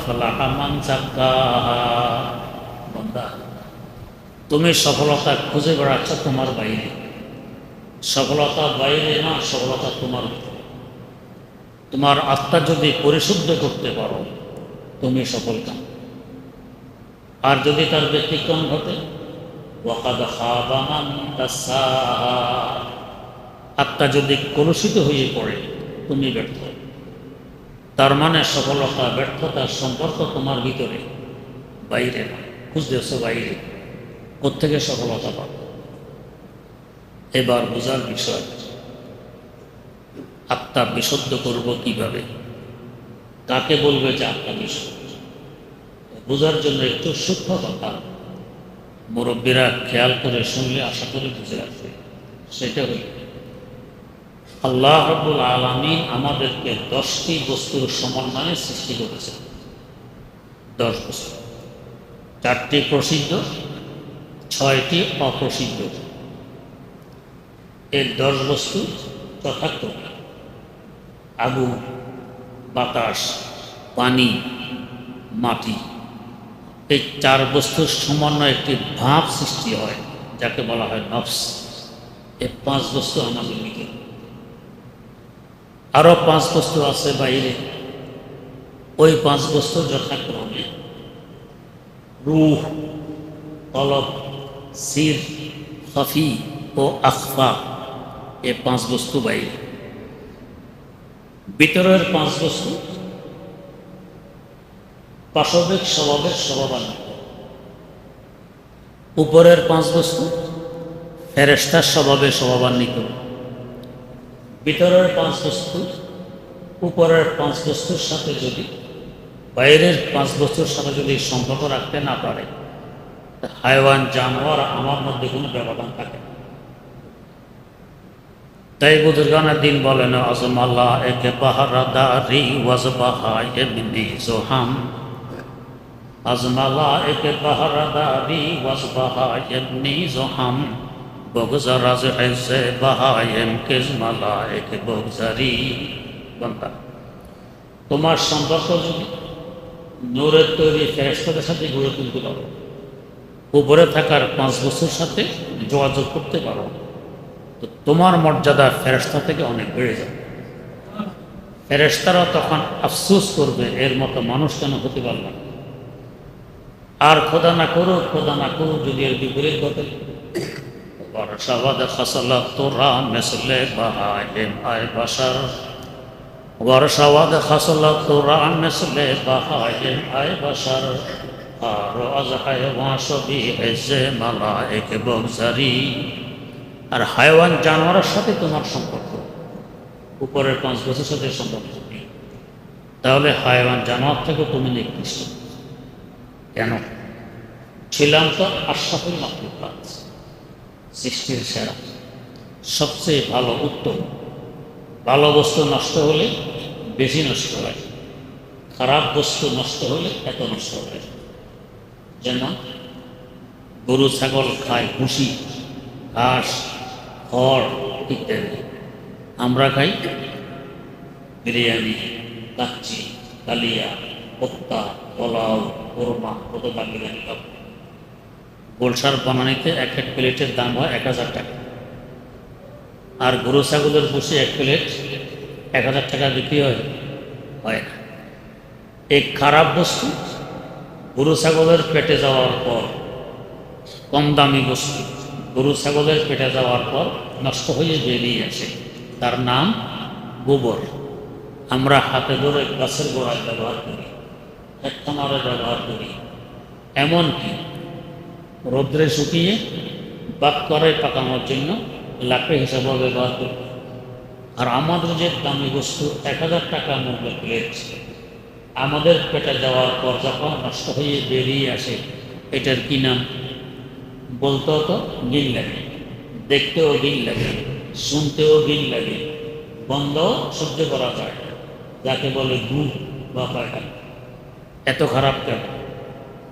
আফলাহা মান যাক্কাহা। বান্দা, তুমি সফলতা খুঁজে বেড়াচ্ছ তোমার বাইরে। সফলতা বাইরে না, সফলতা তোমার ভিতরে। তোমার আত্মা যদি পরিশুদ্ধ করতে পারো তুমি সফল কাম। আর যদি তার ব্যতিক্রম ঘটে, ওয়াকাদ খাবা মান দাসাহা, আত্মা যদি কলুষিত হয়ে পড়ে তুমি ব্যর্থ। তার মানে সফলতা ব্যর্থতার সম্পর্ক তোমার ভিতরে, বাইরে না। খুঁজতেছ বাইরে, কোত্থেকে সফলতা পাবে? এবার বোঝার বিষয়, আত্মা বিশুদ্ধ করব কিভাবে? কাকে বলবে যে আত্মা বিশুদ্ধ? বোঝার জন্য একটু সূক্ষ্ম কথা মুরব্বীরা খেয়াল করে শুনলে আশা করি বুঝে আসবে। সেটা হল, আল্লাহ রাব্বুল আলামিন আমাদেরকে 10টি বস্তুর সমন্বয়ে সৃষ্টি করেছেন। 10 বস্তু, 4টি প্রসিদ্ধ, 6টি অপ্রসিদ্ধ। এই 10 বস্তু যথাক্রমে আগুন, বাতাস, পানি, মাটি। এই 4 বস্তুর সমন্বয়ে একটি ভাব সৃষ্টি হয়, যাকে বলা হয় নফস। এই 5 বস্তু আমাদের ভিতরে। আরো 5 বস্তু আছে বাইরে। ওই 5 বস্তু যথাক্রমে রূহ, কলব, সির, খফি ও আখফা। এই 5 বস্তু বাইরে। ভিতরের 5 বস্তু পাশবিক স্বভাবের স্বভাবান্বিত। উপরের 5 বস্তু ফেরেশতার স্বভাবে স্বভাবান্বিত। ভিতরের 5 বস্তু উপরের 5 বস্তুর সাথে যদি, বাইরের 5 বস্তুর সাথে যদি সম্পর্ক রাখতে না পারে, হায়ওয়ান জানোয়ার আমার মধ্যে কোনো ব্যবধান থাকে না। তাই বুজুর্গানের দিন বলেন, আজমাল্লাহ একে পাহারাদারি ওয়াজবাহা এমনি জোহাম। আজমাল্লাহ একে পাহারাদারি ওয়াজবাহা এমনি জোহাম। বগজারাজ এসে বাহায়েম কেজমালা একে বগজারি। বান্দা, তোমার সম্পর্ক যদি নূরের তৈরি ফেরেশতাদের সাথে গড়ে তুলতে পারো, উপরে থাকার 5 বস্তুর সাথে যোগাযোগ করতে পারো, তো তোমার মর্যাদা ফেরেশতা থেকে অনেক বেড়ে যাবে। ফেরেশতারা তখন আফসোস করবে, এর মতো মানুষ কেন হতে পারলাম। আর খোদা না করুক যদি এর বিপরীত ঘটে, ওয়ারশাওয়াদ খাসালা তোরা মেসলে বাহায়েম আয় বাশার। ওয়ারশাওয়াদ খাসালা তোরা মেসলে বাহায়েম আয় বাশার। আর আজ হায়ওয়ান সবই হেজে মালায়েক বগজারি। আর হায়ওয়ান জানোয়ারের সাথে তোমার সম্পর্ক উপরের 5 বছরের সাথে সম্পর্ক নেই, তাহলে হায়ওয়ান জানোয়ার থেকে তুমি নিকৃষ্ট কেন? ছিলাম তো আশরাফুল মাখলুকাত, সৃষ্টির সেরা, সবচেয়ে ভালো, উত্তম। ভালো বস্তু নষ্ট হলে বেশি নষ্ট হয়, খারাপ বস্তু নষ্ট হলে এত নষ্ট হয়। যেন গরু ছাগল খায় ভুসি, ঘাস, খড় ইত্যাদি। আমরা খাই বিরিয়ানি, কাচ্চি, কালিয়া, কোপ্তা, পোলাও, কোরমা, কত দামি দামি খাব। গোলসার বানানিতে এক প্লেটের দাম হয় 1000 টাকা। আর গরু ছাগলের ভুসি 1 প্লেট 1000 টাকা বিক্রি হয় না। এই খারাপ বস্তু গরু ছাগলের পেটে যাওয়ার পর, কম দামি বস্তু গরু ছাগলের পেটে যাওয়ার পর নষ্ট হয়ে বেরিয়ে আসে, তার নাম গোবর। আমরা হাতে ধরে গাছের গোড়ায় ব্যবহার করি, হেক্টমারে ব্যবহার করি, এমনকি রৌদ্রে শুকিয়ে বাক্করে পাকানোর জন্য লাকড়ি হিসাবে ব্যবহার করি। আর আমাদের যে দামি বস্তু 1000 টাকা মূল্যের প্লেট, আমাদের পেটে যাওয়ার পর যখন নষ্ট হয়ে বেরিয়ে আসে, এটার কি নাম? বলতেও তো গিল লাগে, দেখতেও গিল লাগে, শুনতেও গিল লাগে, গন্ধ সহ্য করা যায়, যাকে বলে গু বা পায়খানা। এত খারাপ কেন?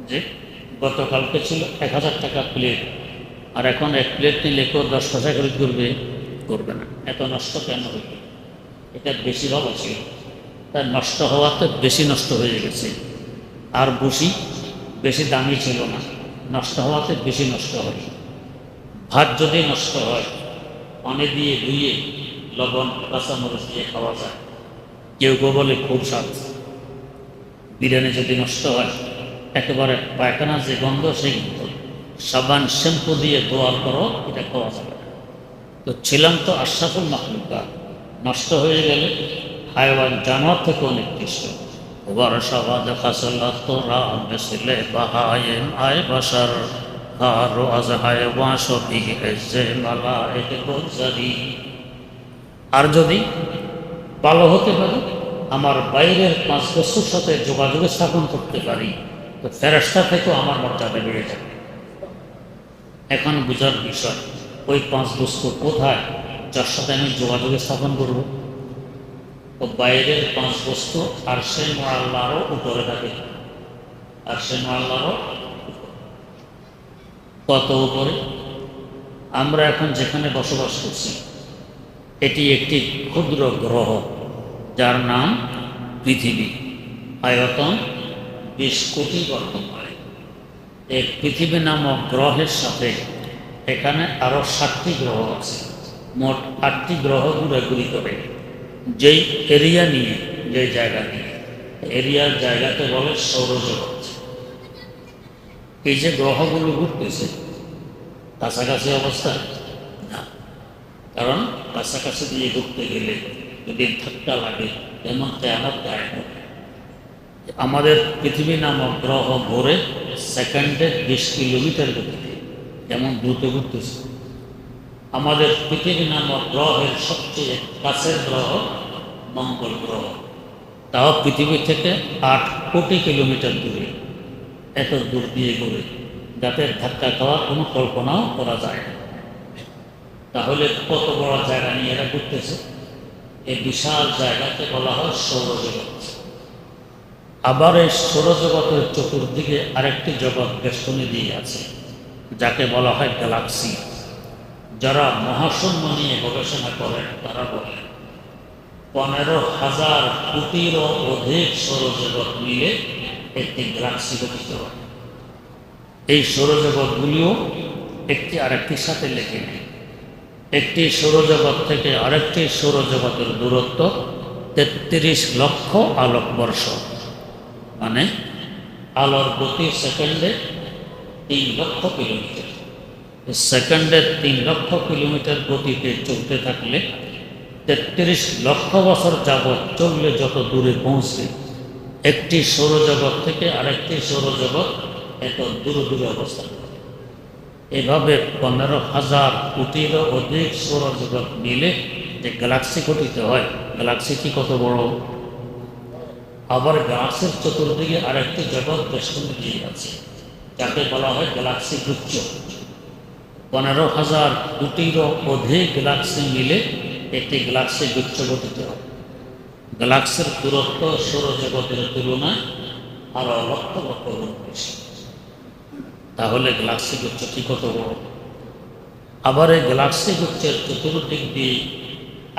যে গতকালকে ছিল 1000 টাকা প্লেট, আর এখন 1 প্লেট নিলে কেউ 10 পয়সা করে করবে না। এত নষ্ট কেন হইল? এটা বেশি ভালো ছিল, তার নষ্ট হওয়াতে বেশি নষ্ট হয়ে গেছে। আর বসি বেশি দামি ছিল না, নষ্ট হওয়াতে বেশি নষ্ট হয়। ভাত যদি নষ্ট হয় পানি দিয়ে ধুয়ে লবণ কাঁচামরিচ দিয়ে খাওয়া যায়। কেউ কেউ বলে খুব স্বাদ। বিরিয়ানি যদি নষ্ট হয় একেবারে পায়খানা যে গন্ধ সেই গন্ধ, সাবান শ্যাম্পু দিয়ে দোয়ার করো এটা খাওয়া যাবে না। তো ছিলাম তো আশরাফুল মাখলুকা, নষ্ট হয়ে গেলে হায়ওয়ান জানোয়ার থেকে অনেক কৃষ্ট। ওয়ারশাবাদ খাসলাত তোরা মিসলে বাহায়েম আয় বাশার আর আজ হায়ওয়ান শফি এজে মালায়েকে বজারি। আর যদি ভালো হতে পারে আমার বাইরের 5 বস্তুর সাথে যোগাযোগ স্থাপন করতে পারি তো ফেরেশতা থেকেও আমার মর্যাদা বেড়ে যাবে। এখন বুঝার বিষয় ওই 5 বস্তু কোথায় যার সাথে আমি যোগাযোগ স্থাপন করব। তো বাইরের 5 বস্তু আরশে মুআল্লারও উপরে থাকে। আরশে মুআল্লারও কত উপরে? আমরা এখন যেখানে বসবাস করছি এটি একটি ক্ষুদ্র গ্রহ যার নাম পৃথিবী। আয়তন 20 কোটি বর্গমাইল। এই পৃথিবী নামক গ্রহের সাথে এখানে আরও 7টি গ্রহ আছে। মোট 8টি গ্রহ ঘুরাঘুরি করে যেই এরিয়া নিয়ে, যে জায়গা নিয়ে, এরিয়ার জায়গাতে বলে সৌরজগৎ। এই যে গ্রহগুলো ঘুরতেছে কাছাকাছি অবস্থা না, কারণ কাছাকাছি দিয়ে ঘুরতে গেলে যদি ধাক্কা লাগে তেমন তেমন আমাদের পৃথিবী নামক গ্রহ ঘুরে সেকেন্ডে 20 কিলোমিটার গতিতে, যেমন দ্রুত ঘুরতেছে। আমাদের পৃথিবী নামক গ্রহের সবচেয়ে কাছের গ্রহ মঙ্গল গ্রহ, তাও পৃথিবী থেকে 8 কোটি কিলোমিটার দূরে। এত দূর দিয়ে ঘুরে যাতে ধাক্কা খাওয়ার কোনো কল্পনাও করা যায় না। তাহলে কত বড় জায়গা নিয়ে এরা ঘুরতেছে। এই বিশাল জায়গাকে বলা হয় সৌরজগৎ। আবার এই সৌরজগতের চতুর্দিকে আরেকটি জগৎ বেষ্টনী দিয়ে আছে যাকে বলা হয় গ্যালাক্সি। যারা মহাশূন্য নিয়ে গবেষণা করেন তারা বলেন 15,000 কোটিরও অধিক সৌরজগৎ মিলে একটি গ্যালাক্সি গঠিত হয়। এই সৌরজগৎগুলিও একটি আরেকটির সাথে লেগে নেই। একটি সৌরজগৎ থেকে আরেকটি সৌরজগতের দূরত্ব 33 লক্ষ আলোকবর্ষ, মানে আলোর গতি সেকেন্ডে 3 লক্ষ কিলোমিটার। সেকেন্ডে 3 লক্ষ কিলোমিটার গতিতে চলতে থাকলে 33 লক্ষ বছর যাবৎ চললে যত দূরে পৌঁছবে, একটি সৌরজগৎ থেকে আরেকটি সৌরজগৎ এত দূরে দূরে অবস্থান করে। এভাবে 15,000 কোটিরও অধিক সৌরজগৎ মিলে যে গ্যালাক্সি গঠিত হয়, গ্যালাক্সিটি কত বড়। আবার গ্যালাক্সির চতুর্দিকে আরেকটি জগৎ বেষ্টনী দিয়ে আছে যাকে বলা হয় গ্যালাক্সি গুচ্ছ। 15,000 কোটিরও অধিক গ্যালাক্সি মিলে একটি গ্যালাক্সি গুচ্ছ গঠিত হয়। গ্যালাক্সির দূরত্ব সৌরজগতের তুলনায় আরো লক্ষ লক্ষ গুণ বেশি। তাহলে গ্যালাক্সি গুচ্ছটি কত বড়। আবার এই গ্যালাক্সি গুচ্ছের চতুর্দিক দিয়ে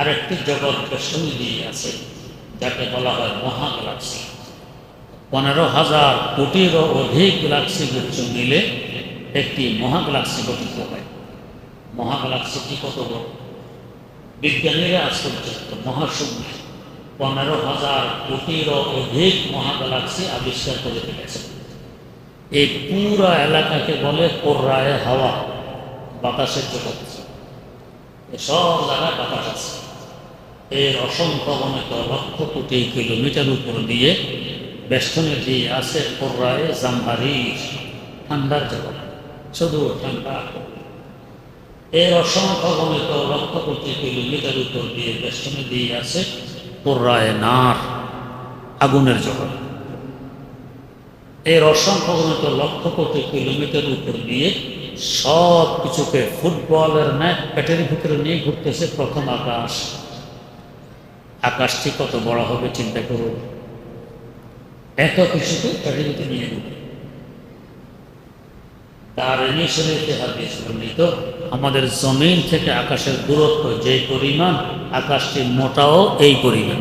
আরেকটি জগৎ বেষ্টনী দিয়ে আছে যাকে বলা হয় মহাগ্যালাক্সি। 15,000 কোটিরও অধিক গ্যালাক্সি গুচ্ছ মিলে একটি মহাগ্যালাক্সি গঠিত হয়। মহাগ্যালাক্সিটি কত বড়? বিজ্ঞানীরা আশ্চর্যচকিত। মহাশূন্য 15,000 কোটিরও অধিক মহাগ্যালাক্সি আবিষ্কার করে ফেলেছে। এই পুরা এলাকাকে বলে কোররায়ে হাওয়া, বাতাসের জগৎ। সব জায়গায় বাতাস আছে। এর অসংখ্য অনেক লক্ষ কোটি কিলোমিটার উপর দিয়ে বেষ্টনী দিয়ে আছে কোররায়ে জামহারির, ঠান্ডার জগৎ, শুধু ঠান্ডা। এর অসংখ্য অনেক লক্ষ কোটি কিলোমিটার উপর দিয়ে বেষ্টনী দিয়ে আছে কোররায়ে নার, আগুনের জগৎ। এর অসংখ্য অনেক লক্ষ কোটি কিলোমিটার উপর দিয়ে সব কিছুকে ফুটবলের ন্যায় পেটের ভিতরে নিয়ে ঘুরতেছে প্রথম আকাশ। আকাশটি কত বড় হবে চিন্তা করুন। এত কিছুকে পেটের ভিতরে নিয়ে ঘুরবে। তার শরীয়তে হাদিস বর্ণিত আমাদের জমিন থেকে আকাশের দূরত্ব যে পরিমাণ, আকাশটি মোটাও এই পরিমাণ।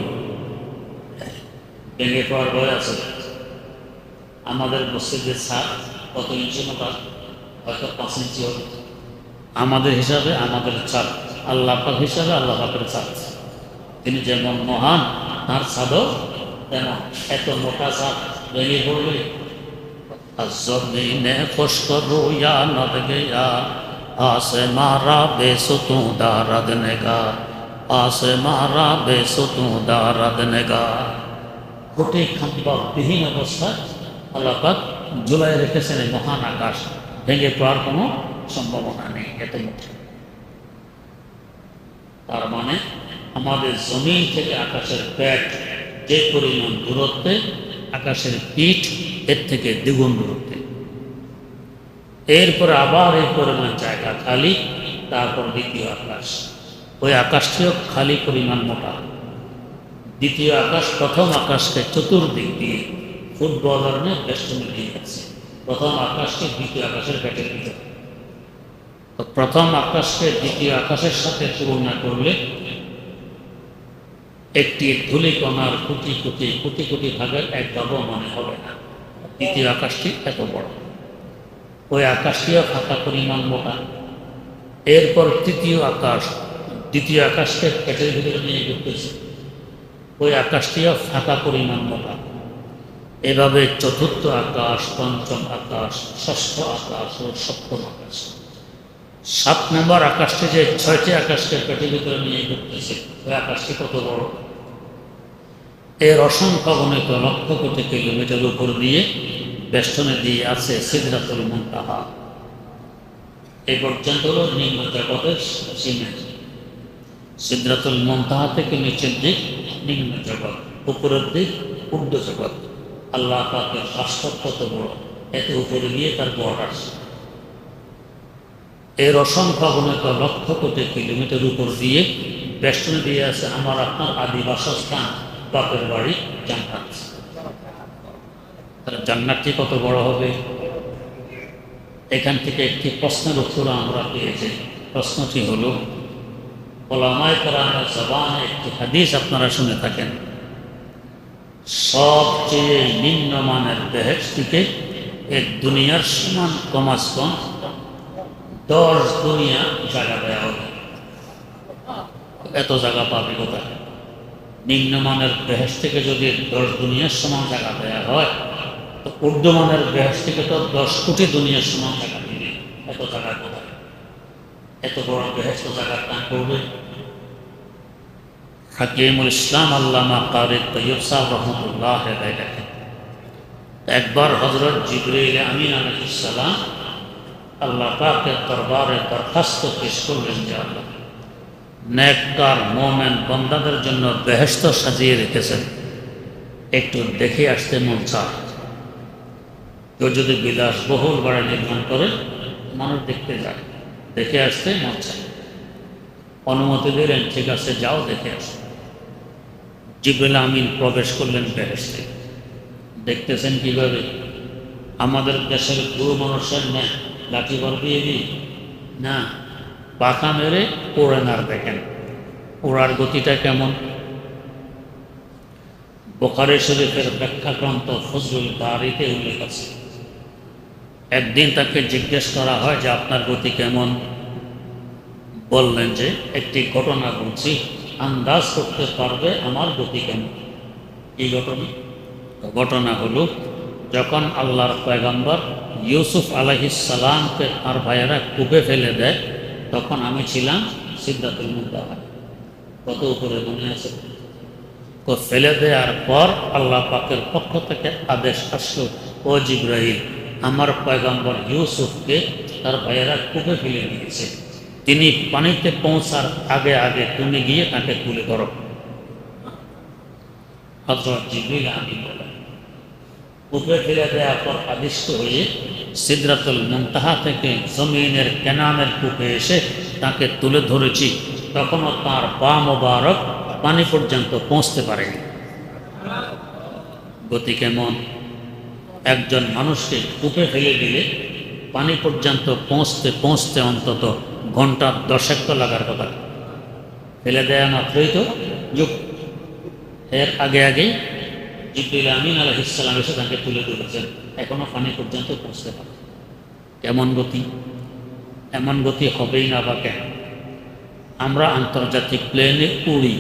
ভেঙে পড়ার ভয় আছে। আমাদের মসজিদের ছাদ কত ইঞ্চি মোটা? হয়তো 5 ইঞ্চি হবে আমাদের হিসাবে। আমাদের ছাদ আল্লাহ পাক হিসাবে আল্লাহ পাকের ছাদ। তিনি যেমন মহান, তার ছাদও তেমন। এত মোটা ছাদ ভেঙে পড়লে জমিনে খুশকরু ইয়া নদ গয়া আসে মারা বেসুতু দারদ নেগা আসে মারা বেসুতু দারদ নেগা। কোটি খাম্বা বিহীন অবস্থায় আল্লাহ পাক ঝুলাই রেখেছেন এই মহান আকাশ, ভেঙে পড়ার কোনো সম্ভাবনা নেই। এত মোটা। তার মানে আমাদের জমিন থেকে আকাশের পেট যে পরিমাণ দূরত্বে, আকাশের পিঠ এর থেকে দ্বিগুণ দূরত্বে। এরপরে আবার এই পরিমাণ জায়গা খালি, তারপর দ্বিতীয় আকাশ। ওই আকাশটিও খালি পরিমাণ মোটা। দ্বিতীয় আকাশ প্রথম আকাশকে চতুর্দিক দিয়ে ফুটবলার নিয়ে বেষ্টনী দিয়ে গেছে। প্রথম আকাশকে দ্বিতীয় আকাশের পেটের ভিতরে। তো প্রথম আকাশকে দ্বিতীয় আকাশের সাথে তুলনা করলে একটি ধূলিকণার কোটি কোটি কোটি কোটি ভাগের এক ভাগও মনে হবে না। দ্বিতীয় আকাশটি এত বড়। ওই আকাশটিও ফাঁকা পরিমাণ মোটা। এরপর তৃতীয় আকাশ দ্বিতীয় আকাশকে পেটের ভিতরে নিয়ে ঘুরতেছে। ওই আকাশটিও ফাঁকা পরিমাণ মোটা। এভাবে চতুর্থ আকাশ, পঞ্চম আকাশ, ষষ্ঠ আকাশ ও সপ্তম আকাশ। 7 নম্বর আকাশটি যে 6টি আকাশকে পেটের ভিতরে নিয়ে ঘুরতেছে, ওই আকাশটি কত বড়! এর অসংখ্য গণিত লক্ষ কোটি কিলোমিটার উপর দিয়ে বেষ্টনে দিয়ে আছে সিদরাতুল মুনতাহা। এই পর্যন্ত হল নিম্ন জগতের সীমা। সিদরাতুল মুনতাহা থেকে নিচের দিক নিম্ন জগৎ, উপরের দিক ঊর্ধ্ব জগৎ। আল্লাহ পাকের রাষ্ট্র কত বড়! এত উপরে গিয়ে তার বর্ডার। এর অসংখ্য গণিত লক্ষ কোটি কিলোমিটার উপর দিয়ে বেষ্টনে দিয়ে আছে আমার আপনার আদি বাসস্থান, বাপের বাড়ি জান্নাত। তাহলে জান্নাতটি কত বড় হবে! এখান থেকে একটি প্রশ্নের উত্তর আমরা পেয়েছি। প্রশ্নটি হলো, ওলামায়ে কেরামের জবানে একটি হাদিস আপনারা শুনে থাকেন, সবচেয়ে নিম্নমানের বেহেশতিকে এক দুনিয়ার সমান কমাস কম 10 দুনিয়া জায়গা দেওয়া হবে। এত জায়গা পাবে কোথায়? নিম্নমানের বেহেশত থেকে যদি 10 দুনিয়ার সমান জায়গা দেওয়া হয়, তো ঊর্ধ্বমানের বেহেশত থেকে তো 10 কোটি দুনিয়ার সমান জায়গা দিবে। এত জায়গা কোথায়? এত বড় বেহেশত জায়গার দান করবে। হাকিমুল ইসলাম আল্লামা কারি তৈয়ব সাহেব রহমতুল্লাহ দেখেন, একবার হযরত জিবরাইল আমিন আলাইহিস সালাম আল্লাহ পাকের দরবারে দরখাস্ত পেশ করলেন যে আল্লাহ, নেককার মোমেন বান্দাদের জন্য বেহেশত সাজিয়ে রেখেছেন, একটু দেখে আসতে মন চায়। কেউ যদি বিলাসবহুল বাড়ি নির্মাণ করে, মানুষ দেখতে যায়, দেখে আসতে মন চায়। অনুমতি দিলেন, ঠিক আছে যাও দেখে আসো। জিবরাইল আমিন প্রবেশ করলেন বেহেশতে। দেখতেছেন কিভাবে? আমাদের দেশের গুরু মানুষের নেয় লাঠি বল দিয়ে দিই না, পাখা মেরে ওড়েন। আর দেখেন ওড়ার গতিটা কেমন। বুখারী শরীফের ব্যাখ্যা গ্রন্থ ফজলুল বারীতে উল্লেখ আছে, একদিন তাকে জিজ্ঞেস করা হয় যে আপনার গতি কেমন? বললেন যে একটি ঘটনা বলছি, আন্দাজ করতে পারবে আমার গতি কেমন। এই ঘটনা হলো, যখন আল্লাহর পয়গম্বর ইউসুফ আলাইহিস সালামকে তার ভাইয়েরা কূপে ফেলে দেয়, তখন আমি ছিলাম সিদরাতুল মুনতাহা। কত উপরে মনে আছে? তো ফেলে দেওয়ার পর আল্লাহ পাকের পক্ষ থেকে আদেশ আসলো, ও জিবরাইল, আমার পয়গম্বর ইউসুফকে তার ভাইয়েরা কূপে ফেলে দিয়েছে, তিনি পানিতে পৌঁছার আগে আগে তুমি গিয়ে তাকে তুলে ধরো। হযরত জিবরাইল আমিন বলেন, কূপে ফেলে দেওয়ার পর আদিষ্ট হয়ে সিদরাতুল মুনতাহা থেকে জমিনের কেনানের কূপে এসে তাকে তুলে ধরেছি, তখনও তার পা মোবারক পানি পর্যন্ত পৌঁছতে পারেনি। গতি কেমন! একজন মানুষকে কূপে ফেলে দিলে পানি পর্যন্ত পৌঁছতে পৌঁছতে অন্তত ঘন্টা 10 তো লাগার কথা। ফেলে দেয়া মাত্রই তো যুগ, এর আগে আগেই জিবরিল আমিন আলাইহিস সালাম এসে তাকে তুলে ধরেছেন, এখনো পানি পর্যন্ত পৌঁছতে পারে। কেমন গতি? এমন গতি হবেই না বা কেন? আমরা আন্তর্জাতিক প্লেনে উড়ি,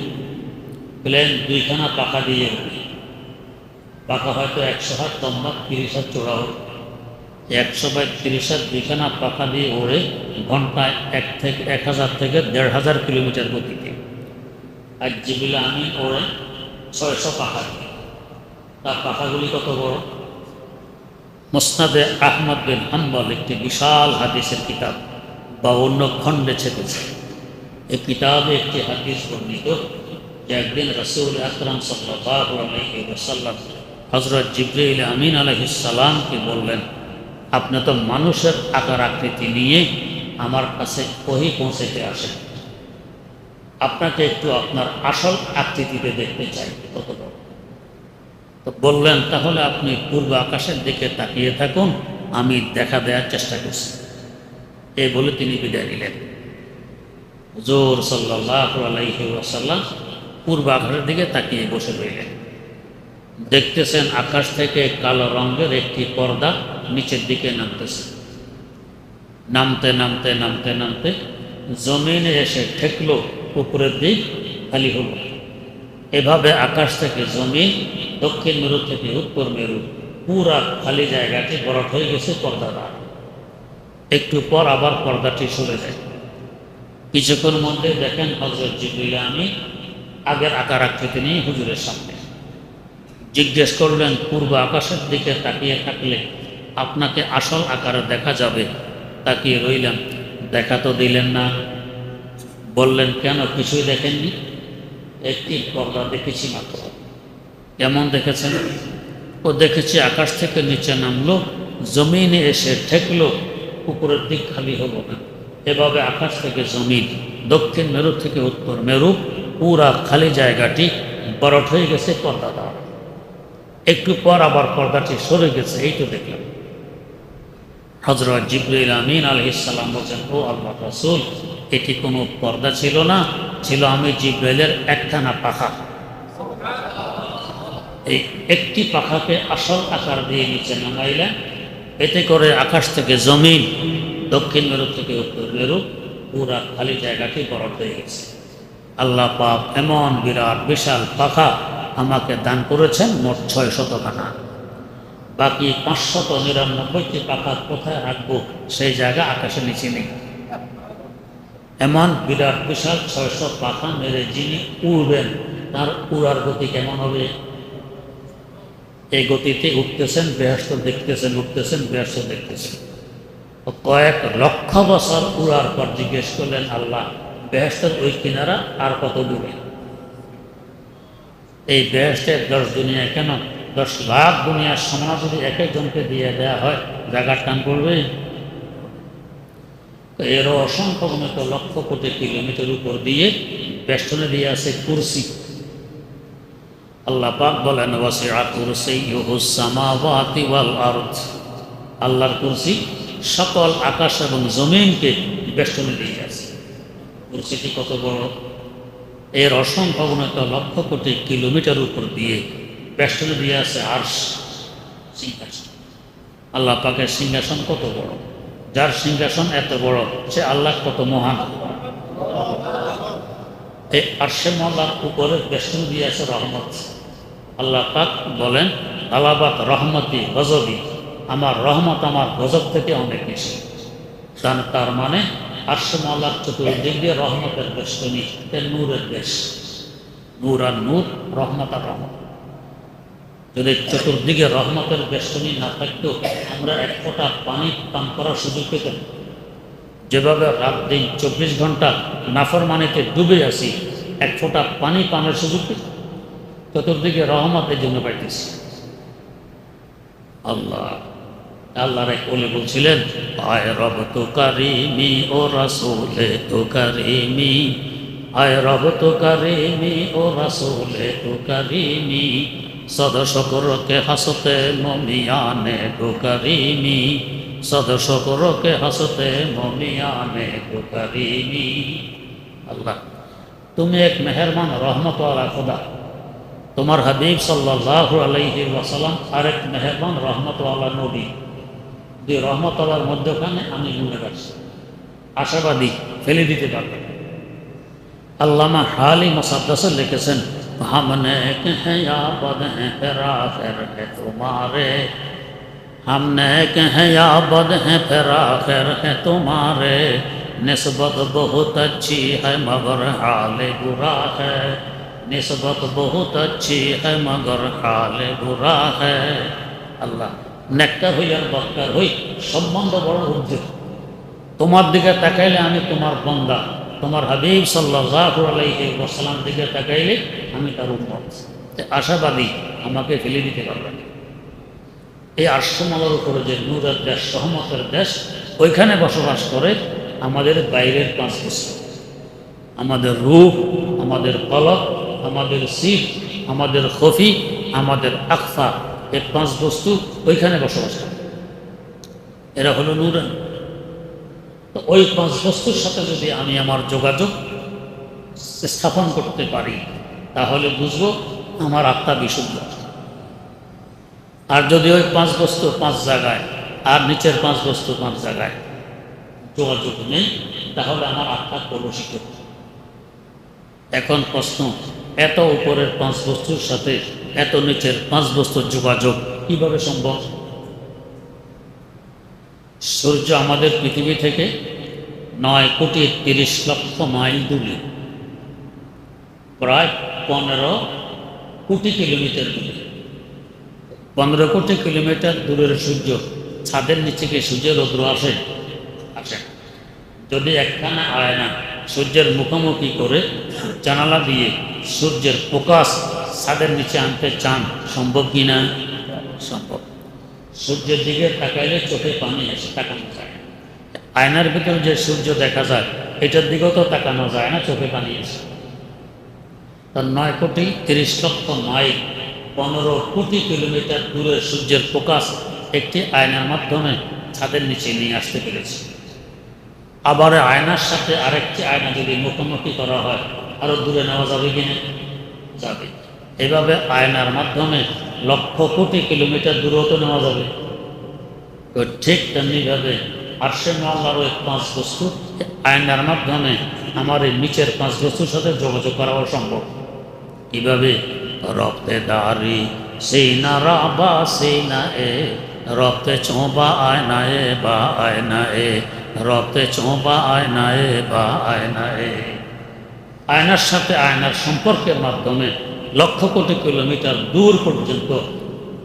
প্লেন দুইখানা পাখা দিয়ে উড়ি, পাখা হয়তো 100 হাত লম্বা, 30 হাত চড়াও, 100 বাই 30 হাত দুইখানা পাখা দিয়ে ওড়ে ঘন্টায় 1000 থেকে 1500 কিলোমিটার গতিতে। আর জিবরিল আমিন ওড়ে 600 পাখা দিয়ে। তার পাখাগুলি কত বড়? মুসনাদে আহমদ বিন হাম্বল একটি বিশাল হাদিসের কিতাব 52 খণ্ডে ছেপেছে। এই কিতাবে একটি হাদিস বর্ণিত যে একদিন রাসূল আকরাম সাল্লাল্লাহু আলাইহি ওয়াসাল্লাম হযরত জিবরিল আমিন আলাইহিস সালামকে বললেন, আপনি তো মানুষের আকার আকৃতি নিয়ে আমার কাছে ওহী পৌঁছাতে আসেন, আপনাকে একটু আপনার আসল আকৃতিতে দেখতে চাই, কত বড়। তো বললেন, তাহলে আপনি পূর্ব আকাশের দিকে তাকিয়ে থাকুন, আমি দেখা দেওয়ার চেষ্টা করছি। এই বলে তিনি বিদায় নিলেন। হুজুর সাল্লাল্লাহু আলাইহি ওয়াসাল্লাম পূর্ব আকাশের দিকে তাকিয়ে বসে রইলেন। দেখতেছেন আকাশ থেকে কালো রঙের একটি পর্দা নিচের দিকে নামতেছে। নামতে নামতে নামতে নামতে জমিনে এসে ঠেকলো, উপরের দিক খালি হল। এভাবে আকাশ থেকে জমিন, দক্ষিণ মেরু থেকে উত্তর মেরু, পুরা খালি জায়গাটি ভরাট হয়ে গেছে পর্দা দ্বারা। একটু পর আবার পর্দাটি সরে যায়। কিছুক্ষণ মধ্যে দেখেন হযরত জিবরিল আমিন আগের আকার আকৃতি নিয়ে হুজুরের সামনে। জিজ্ঞেস করলেন, পূর্ব আকাশের দিকে তাকিয়ে থাকলে আপনাকে আসল আকারে দেখা যাবে। তাকিয়ে রইলাম, দেখা তো দিলেন না। বললেন, কেন, কিছুই দেখেননি? একটি পর্দা দেখেছি মাত্র। কেমন দেখেছেন? ও দেখেছি আকাশ থেকে নিচে নামলো, জমিনে এসে ঠেকলো, উপরের দিক খালি হলো না। এভাবে আকাশ থেকে জমিন, দক্ষিণ মেরু থেকে উত্তর মেরু, পুরা খালি জায়গাটি বরট হয়ে গেছে পর্দা দ্বারা। একটু পর আবার পর্দাটি সরে গেছে, এই তো দেখলাম। হযরত জিবরিল আমিন আলাইহিস সালাম বলেন, ও আল্লাহর রাসূল, এটি কোনো পর্দা ছিল না, ছিল আমি জিবরাইলের একখানা পাখা। এই একটি পাখাকে আসল আকার দিয়ে নিচে নামাইলেন। এতে করে আকাশ থেকে জমিন, দক্ষিণ মেরু থেকে উত্তর মেরু, পুরা খালি জায়গাটি বরফ হয়ে গেছে। আল্লাহ পাক এমন বিরাট বিশাল পাখা আমাকে দান করেছেন, মোট 600 খানা। বাকি 599টি পাখা কোথায় রাখবো, সেই জায়গা আকাশের নিচে নেই। এমন বিরাট বিশাল 600 পাখা মেরে যিনি উড়বেন, তার উড়ার গতি কেমন হবে? এই গতিতে উঠতেছেন, বেহেশত দেখতেছেন, উঠতেছেন, বেহেশত দেখতেছেন। কয়েক লক্ষ বছর উড়ার পর জিজ্ঞেস করলেন, আল্লাহ, বেহেশতের ওই কিনারা আর কত দূরে? এই বেহেশতের 10 দুনিয়া কেন, 10 লাখ দুনিয়ার সমান যদি এক একজনকে দিয়ে দেওয়া হয়, জায়গার টান পড়বে। এরও অসংখ্য গণিত লক্ষ কোটি কিলোমিটার উপর দিয়ে বেষ্টনে দিয়ে আছে কুরসি। আল্লাহ পাক বলেন, ওয়াসিআ কুরসিয়্যুহুস সামাওয়াতি ওয়াল আরদ। আল্লাহর কুরসি সকল আকাশ এবং জমিনকে বেষ্টনে দিয়ে আছে। কুরসিটি কত বড়! এর অসংখ্য গণিত লক্ষ কোটি কিলোমিটার উপর দিয়ে বেষ্টনে দিয়ে আছে আরশ, সিংহাসন। আল্লাহ পাকের সিংহাসন কত বড়! যার সিংহাসন এত বড়, সে আল্লাহ কত মহান! এই আরশে মওলার উপরে বেষ্টনী দিয়ে আছে রহমত। আল্লাহ পাক বলেন, আলাবাত রহমতি গজবি, আমার রহমত আমার গজব থেকে অনেক বেশি। তার মানে আরশে মওলার চতুর্দিক দিয়ে রহমতের বেষ্টনী, নূরের দেশ। নূর আর নূর, রহমত আর রহমত। যদি চতুর্দিকে রহমতের বেষ্টনী না থাকতো, আমরা এক ফোঁটা পানি পান করার সুযোগ পেতাম। যেভাবে রাত দিন 24 ঘন্টা নাফরমানিতে ডুবে আছি, এক ফোঁটা পানি পানের সুযোগ পেতাম। চতুর্দিকে রহমতের জন্য পাইতেছি। আল্লাহর এক ওলি বলছিলেন, আয় রব তো কারিমি ও রাসূলে তো কারিমি, আয় রব তো কারিমি ও রাসূলে তো কারিমি, সদ শকরকে হাসতে মমিয়ানে তো কারিমি, সদ শকরকে হাসতে মমিয়ানে তো কারিমি। আল্লাহ, তুমি এক মেহেরবান রহমতওয়ালা খোদা, তোমার হাবিব সাল্লাল্লাহু আলাইহি ওয়াসাল্লাম আরেক মেহরবান রহমতওয়ালা নবী, যে রহমতওয়ালার মধ্যখানে আমি গুণেগার, আশাবাদী, ফেলে দিতে পারবে। আল্লামা হালি মুসাদ্দাসে লিখেছেন, हमने कहा बद हैं फिर आखिर है तुम्हारे, हमने कहा बद हैं फिर आखिर है तुम्हारे, निस्बत बहुत अच्छी है मगर हाल बुरा है, निस्बत बहुत अच्छी है मगर हाल बुरा है। আল্লাহ, নেককার হই আর বদকার হই সম্বন্ধ বড় উজ্জ্বল। তোমার দিকে তাকাইলে আমি তোমার বান্দা, তোমার হাবিব সাল্লাল্লাহু আলাইহি ওয়াসাল্লাম দিকে তাকাইলে আমি তার উম্মত। আশাবাদী, আমাকে ফেলে দিতে পারবে না। এই আরশমালার উপরে যে নূরের দেশ, সহমতের দেশ, ওইখানে বসবাস করে আমাদের বাইরের পাঁচ বস্তু, আমাদের রূহ, আমাদের কলব, আমাদের সির, আমাদের খফি, আমাদের আকফা, এই পাঁচ বস্তু ওইখানে বসবাস করে। এরা হলো নূরান। তো ওই পাঁচ বস্তুর সাথে যদি আমি আমার যোগাযোগ স্থাপন করতে পারি, তাহলে বুঝবো আমার আত্মা বিশুদ্ধ। আর যদি ওই পাঁচ বস্তু পাঁচ জায়গায় আর নিচের পাঁচ বস্তু পাঁচ জায়গায় যোগাযোগ নেই, তাহলে আমার আত্মা কলুষিত। এখন প্রশ্ন, এত উপরের পাঁচ বস্তুর সাথে এত নিচের পাঁচ বস্তুর যোগাযোগ কিভাবে সম্ভব? সূর্য আমাদের পৃথিবী থেকে 9,30,00,000 মাইল দূরে, প্রায় 15 কোটি কিলোমিটার দূরে। 15 কোটি কিলোমিটার দূরের সূর্য, ছাদের নিচে গিয়ে সূর্যের রৌদ্র আসে? আসে। যদি একখানা আয়না সূর্যের মুখোমুখি করে জানালা দিয়ে সূর্যের ফোকাস ছাদের নিচে আনতে চান, সম্ভব কি না? সম্ভব। সূর্যের দিকে তাকাইলে চোখে পানি এসে তাকানো যায়। আয়নার ভিতরে যে সূর্য দেখা যায়, এটার দিকেও তো তাকানো যায় না, চোখে পানি এসে। তার 9,30,00,000 মাইল, 15 কোটি কিলোমিটার দূরের সূর্যের ফোকাস একটি আয়নার মাধ্যমে ছাদের নিচে নিয়ে আসতে পেরেছে। আবার আয়নার সাথে আরেকটি আয়না যদি মুখোমুখি করা হয়, আরো দূরে নেওয়া যাবে কিনা? যাবে। এভাবে আয়নার মাধ্যমে লক্ষ কোটি কিলোমিটার দূরত্ব নেওয়া যাবে। তো ঠিক তেমনিভাবে আরশে আল্লাহর ওই পাঁচ বস্তু আয়নার মাধ্যমে আমার এই নিচের পাঁচ বস্তুর সাথে যোগাযোগ করাও সম্ভব। কিভাবে? রক্তে দাঁড়ি সেই না রাবা সেই না এ, রক্তে চোবা আয়না এ বা আয়না এ, রক্তে চোবা আয়না এ বা আয়না এ। আয়নার সাথে আয়নার সম্পর্কের মাধ্যমে লক্ষ কোটি কিলোমিটার দূর পর্যন্ত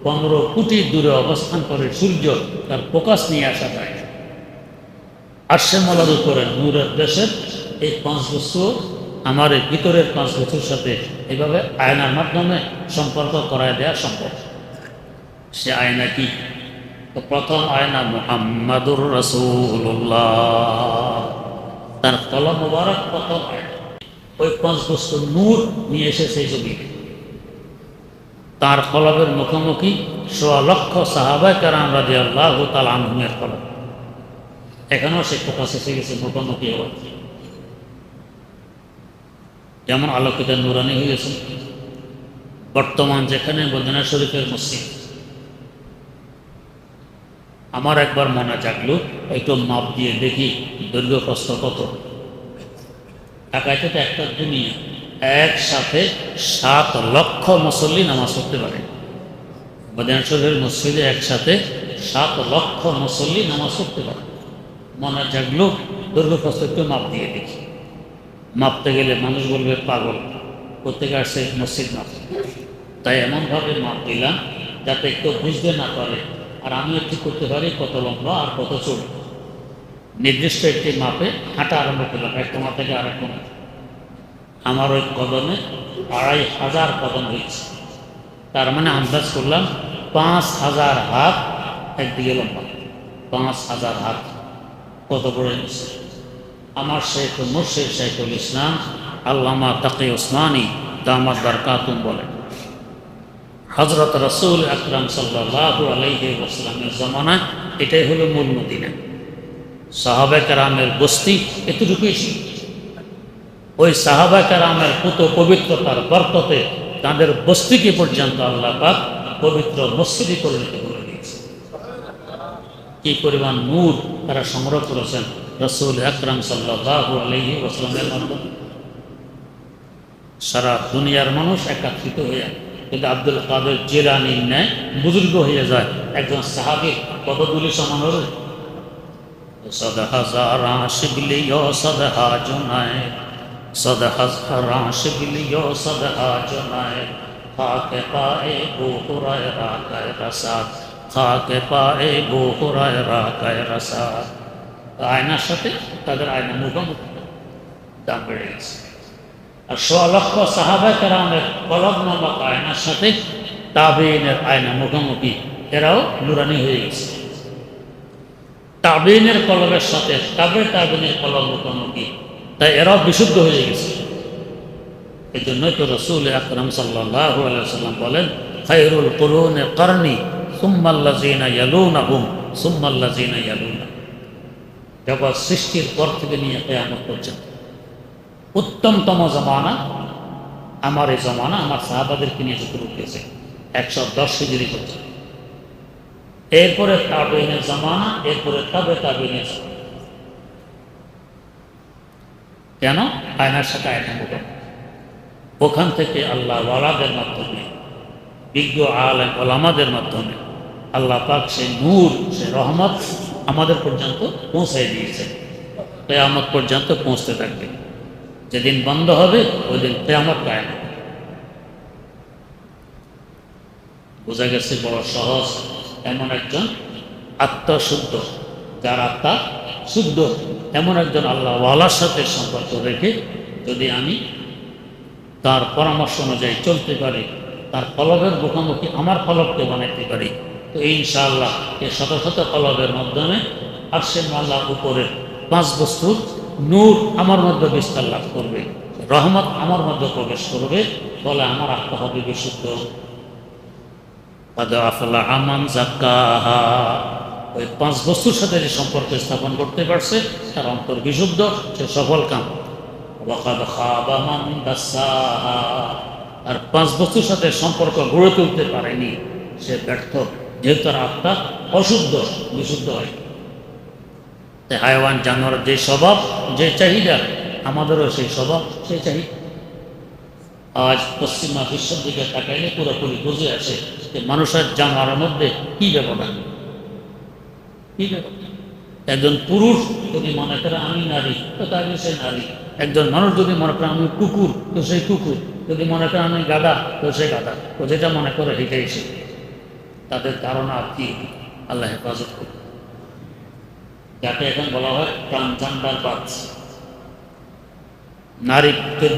15 কোটি দূরে অবস্থান করে সূর্য তার ফোকাস নিয়ে আসা যায়। আরশে মালার উপরে নূরের দেশের এই পাঁচ বস্তু আমার এই ভিতরের পাঁচ বস্তুর সাথে এভাবে আয়নার মাধ্যমে সম্পর্ক করায় দেওয়া সম্ভব। সে আয়না কি? তো প্রথম আয়না মুহাম্মাদুর রাসূলুল্লাহ, তার কলম মুবারক প্রথম আয়না। ওই পাঁচ বস্তু নূর নিয়ে এসেছে জমিনে। তার কলবের মুখোমুখি 1.25 লক্ষ সাহাবায়ে কেরাম রাদিয়াল্লাহু তাআলা আনহুমের কলব। এখানেও সে ফোকাস এসে গেছে মুখোমুখি হওয়া, যেমন আলোকিত নুরানি হয়েছে। বর্তমান যেখানে মদিনা শরীফের মসজিদ, আমার একবার মনে জাগলো একটু মাপ দিয়ে দেখি দৈর্ঘ্য প্রস্থ কত। ঢাকায় তো একটা দুনিয়া, একসাথে 7 লক্ষ মুসল্লি নামাজ পড়তে পারে। মদিনা শরীফের মসজিদে একসাথে 7 লক্ষ মুসল্লি নামাজ পড়তে পারে। মনে জাগলো দৈর্ঘ্য প্রস্থ একটু মাপ দিয়ে দেখি। মাপতে গেলে মানুষ বলবে পাগল, কোথেকে আসছে মসজিদ মাপ। তাই এমনভাবে মাপ দিলাম যাতে কেউ বুঝতে না পারে, আর আমিও ঠিক করতে পারি কত লম্বা আর কত চড়। নির্দিষ্ট একটি মাপে হাঁটা আরম্ভ করলাম, এক কোণা থেকে আরেক কোণা। আমার ওই কদমে 2,500 কদম হয়েছে। তার মানে আন্দাজ করলাম 5,000 হাত একদিকে লম্বা। 5,000 হাত কত বড় নিচ্ছে। আমার শেখ মুর্শিদ শাইখুল ইসলাম আল্লামা তাকি উসমানী দামাত বারকাতুম বলেন, হযরত রাসূল আকরাম সাল্লাল্লাহু আলাইহি ওয়াসাল্লামের জামানায় এটাই হলো মূল মদিনা। সাহাবায়ে কেরামের বস্তি এতটুকুই ছিল। ওই সাহাবায়ে কেরামের পুত পবিত্রতার বরকতে তাদের বস্তিকে পর্যন্ত আল্লাহ পাক পবিত্র মসজিদে পরিণত করে দিয়েছে। কি পরিমাণ নূর তারা সংগ্রহ করেছেন রাসূল আকরাম সাল্লাল্লাহু আলাইহি ওয়াসাল্লামের মাধ্যমে। সারা দুনিয়ার মানুষ একত্রিত হয়ে, কিন্তু আব্দুল কাদের জিলানীর ন্যায় বুজুর্গ হয়ে যায় একজন সাহাবীর কতগুলি সমান হবে? সদ হাজারা শিবলিও সদহা জোনায়, সদ হাজারা শিবলিও সদহা জোনায়, খাকে পায়ে বু হুরায়রা কায় রাসাত, খাকে পায়ে বু হুরায়রা কায় রাসাত। আয়নার সাথে তাদের আয়না মুখোমুখি, দাম বেড়ে গেছে। আর ১৬ লক্ষ সাহাবা কেরামের কলব নামক আয়নার সাথে তাবেঈনের আয়না মুখোমুখি, এরাও নুরানি হয়ে গেছে। তাবেঈনের কলবের সাথে তাবেঈনের কলব মুখোমুখি, তাই এরাও বিশুদ্ধ হয়ে গেছে। এই জন্যই তো রাসূল আকরাম সাল্লাল্লাহু আলাইহি ওয়াসাল্লাম বলেন, খায়রুল কুরুনি করনি সুম্মাল্লাযিনা ইয়ালুনাহুম সুম্মাল্লাযিনা ইয়ালুনাহুম। জগৎ সৃষ্টির পর থেকে নিয়ে কিয়ামত পর্যন্ত উত্তমতম জমানা আমার এই জমানা, আমার সাহাবাদেরকে নিয়ে শুরু উঠেছে ১১০ হিজরি পর্যন্ত। এরপরে তাবেঈনের জমানা, এরপরে তাবেঈনের জমানা। কেন? আয়নার সাথে আয়না মুখোমুখি। ওখান থেকে আল্লাহ ওয়ালাদের মাধ্যমে, বিজ্ঞ আলেম ওলামাদের মাধ্যমে আল্লাহ পাক সেই নূর, সেই রহমত আমাদের পর্যন্ত পৌঁছাই দিয়েছে। কিয়ামত পর্যন্ত পৌঁছতে থাকবে। যেদিন বন্ধ হবে ওই দিন কিয়ামত কায়েম হবে। বোঝা গেছে বড় সহজ। এমন একজন আত্মশুদ্ধ, যার আত্মা শুদ্ধ, এমন একজন আল্লাহ ওয়ালার সাথে সম্পর্ক রেখে যদি আমি তার পরামর্শ অনুযায়ী চলতে পারি, তার কলবের মুখোমুখি আমার কলবকে বানাইতে পারি, তো ইনশাআল্লাহ এই শত শত কলবের মাধ্যমে আরশের আল্লাহর উপরে 5 বস্তুর নূর আমার মধ্যে বিস্তার লাভ করবে, রহমত আমার মধ্যে প্রবেশ করবে, ফলে আমার আত্মা হবে বিশুদ্ধ। قد أفلح من زكاها। ওই 5 বস্তুর সাথে যে সম্পর্ক স্থাপন করতে পারছে তার অন্তর বিশুদ্ধ, সে সফল কাম। وقد خاب من دساها। আর 5 বস্তুর সাথে সম্পর্ক গড়ে তুলতে পারেনি, সে ব্যর্থ, যেহেতু তার আত্মা অশুদ্ধ, বিশুদ্ধ হয়। তাই হায়াওয়ান জানোয়ার যে স্বভাব, যে চাহিদা, আমাদেরও সেই স্বভাব, সেই চাহিদা। আজ পশ্চিমা বিশ্বের দিকে তাকাইলে পুরোপুরি বুঝে আসে যে মানুষের জানোয়ারের মধ্যে কি ব্যবধান, কি ব্যবধান। একজন পুরুষ যদি মনে করে আমি নারী, তো তাহলে সে নারী। একজন মানুষ যদি মনে করে আমি কুকুর, তো সেই কুকুর। যদি মনে করে আমি গাধা, তো সে গাধা। তো যেটা মনে করে সেটাই সে। তাদের ধারণা কি? আল্লাহ হেফাজত করবে। যাকে এখন বলা হয় ট্রান্সজেন্ডার বাচ্চ। নারী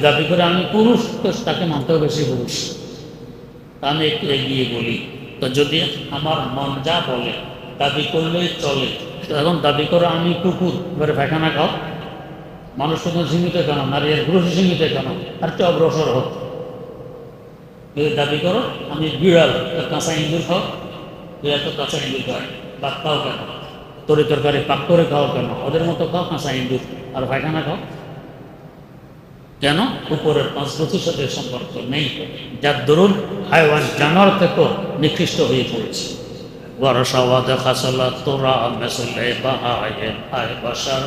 দাবি করে আমি পুরুষ, তো তাকে মানতে হবে সে পুরুষ। আমি একটু এগিয়ে বলি, তো যদি আমার মন যা বলে দাবি করলেই চলে, তো এখন দাবি করো আমি কুকুর, এবারে পায়খানা খাও। মানুষ কোনো সীমিত কেন, নারী আর পুরুষ সীমিত কেন? আর একটু অগ্রসর হোক। যদি দাবি করো আমি বিড়াল, তো কাঁচা ইঁদুর খাও। বিড়াল তো কাঁচা ইঁদুর খায়, ভাত খাও কেন? তরি তরকারি পাক করে খাও কেন? ওদের মতো খাও কাঁচা ইঁদুর, আর পায়খানা খাও কেন? উপরের 5 বস্তুর সাথে সম্পর্ক নেই, যার দরুন হায়াওয়ান জানোয়ার থেকেও নিকৃষ্ট হয়ে পড়েছে। ওয়ারসাওয়াদ খাসালাত তোরা মেসলে বাহায়েম আয় বাশার,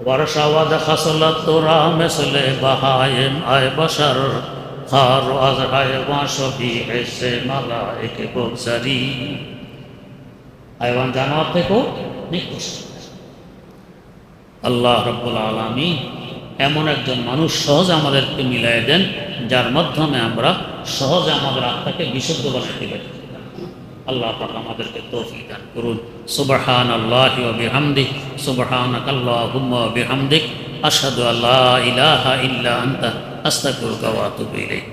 ওয়ারসাওয়াদ খাসালাত তোরা মেসলে বাহায়েম আয় বাশার, খার আজ হায়াওয়ান সবি এসে মালায়েকে বগজারি। হায়াওয়ান জানোয়ার থেকেও নিকৃষ্ট। আল্লাহ রাব্বুল আলামিন এমন একজন মানুষ সহজে আমাদেরকে মিলাই দেন, যার মাধ্যমে আমরা সহজে আমাদের আত্মাকে বিশুদ্ধ বানাতে পারি। আল্লাহ পাক আমাদেরকে তৌফিক দান করুন। সুবহানাল্লাহি ওয়া বিহামদিহি, সুবহানাকাল্লাহুম্মা ওয়া বিহামদিক, আশহাদু আল্লা ইলাহা ইল্লা আনতা, আস্তাগফিরুকা ওয়া আতুবু ইলাইক।